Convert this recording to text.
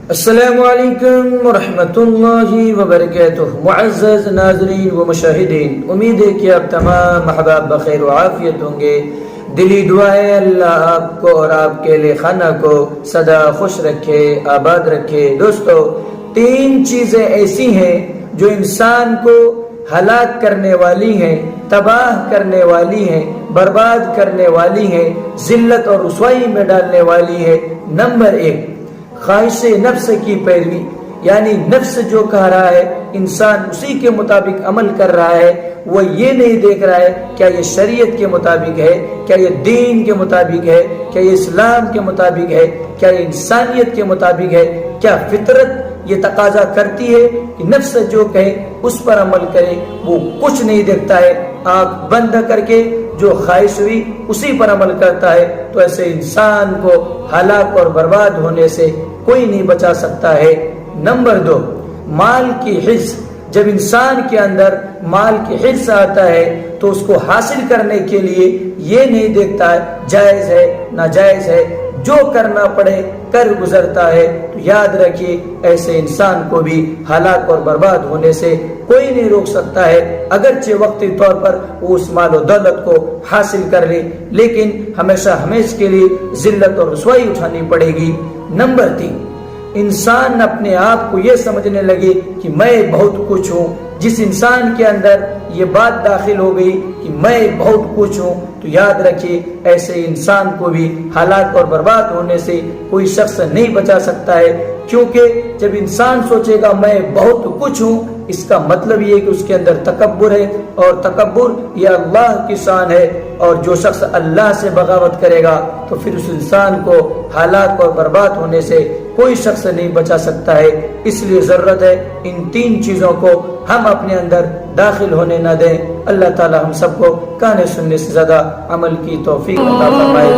السلام علیکم ورحمۃ اللہ وبرکاتہ۔ معزز ناظرین و مشاہدین، امید ہے کہ آپ تمام احباب بخیر و عافیت ہوں گے۔ دلی دعا ہے اللہ آپ کو اور آپ کے لیے خانہ کو سدا خوش رکھے، آباد رکھے۔ دوستو، 3 چیزیں ایسی ہیں جو انسان کو ہلاک کرنے والی ہیں، تباہ کرنے والی ہیں، برباد کرنے والی ہیں، ذلت اور رسوائی میں ڈالنے والی ہے۔ نمبر 1، خواہش نفس کی پیروی، یعنی نفس جو کہہ رہا ہے انسان اسی کے مطابق عمل کر رہا ہے۔ وہ یہ نہیں دیکھ رہا ہے کیا یہ شریعت کے مطابق ہے، کیا یہ دین کے مطابق ہے، کیا یہ اسلام کے مطابق ہے، کیا یہ انسانیت کے مطابق ہے، کیا فطرت یہ تقاضا کرتی ہے کہ نفس جو کہے اس پر عمل کرے۔ وہ کچھ نہیں دیکھتا ہے، آنکھ بند کر کے جو خواہش ہوئی اسی پر عمل کرتا ہے۔ تو ایسے انسان کو ہلاک اور برباد ہونے سے کوئی نہیں بچا سکتا ہے۔ نمبر 2، مال کی حرص۔ جب انسان کے اندر مال کی حرص آتا ہے تو اس کو حاصل کرنے کے لیے یہ نہیں دیکھتا ہے جائز ہے ناجائز ہے، جو کرنا پڑے کر گزرتا ہے۔ تو یاد رکھیے، ایسے انسان کو بھی ہلاک اور برباد ہونے سے کوئی نہیں روک سکتا ہے، اگرچہ وقتی طور پر وہ اس مال و دولت کو حاصل کر لے، لیکن ہمیشہ کے لیے ذلت اور رسوائی اٹھانی پڑے گی۔ نمبر 3، انسان اپنے آپ کو یہ سمجھنے لگے کہ میں بہت کچھ ہوں۔ جس انسان کے اندر یہ بات داخل ہو گئی کہ میں بہت کچھ ہوں، تو یاد رکھیے ایسے انسان کو بھی ہلاک اور برباد ہونے سے کوئی شخص نہیں بچا سکتا ہے۔ کیونکہ جب انسان سوچے گا میں بہت کچھ ہوں، اس کا مطلب یہ کہ اس کے اندر تکبر ہے، اور تکبر یہ اللہ کی شان ہے، اور جو شخص اللہ سے بغاوت کرے گا تو پھر اس انسان کو ہلاک اور برباد ہونے سے کوئی شخص نہیں بچا سکتا ہے۔ اس لیے ضرورت ہے ان 3 چیزوں کو ہم اپنے اندر داخل ہونے نہ دیں۔ اللہ تعالی ہم سب کو کہنے سننے سے زیادہ عمل کی توفیق عطا فرمائے۔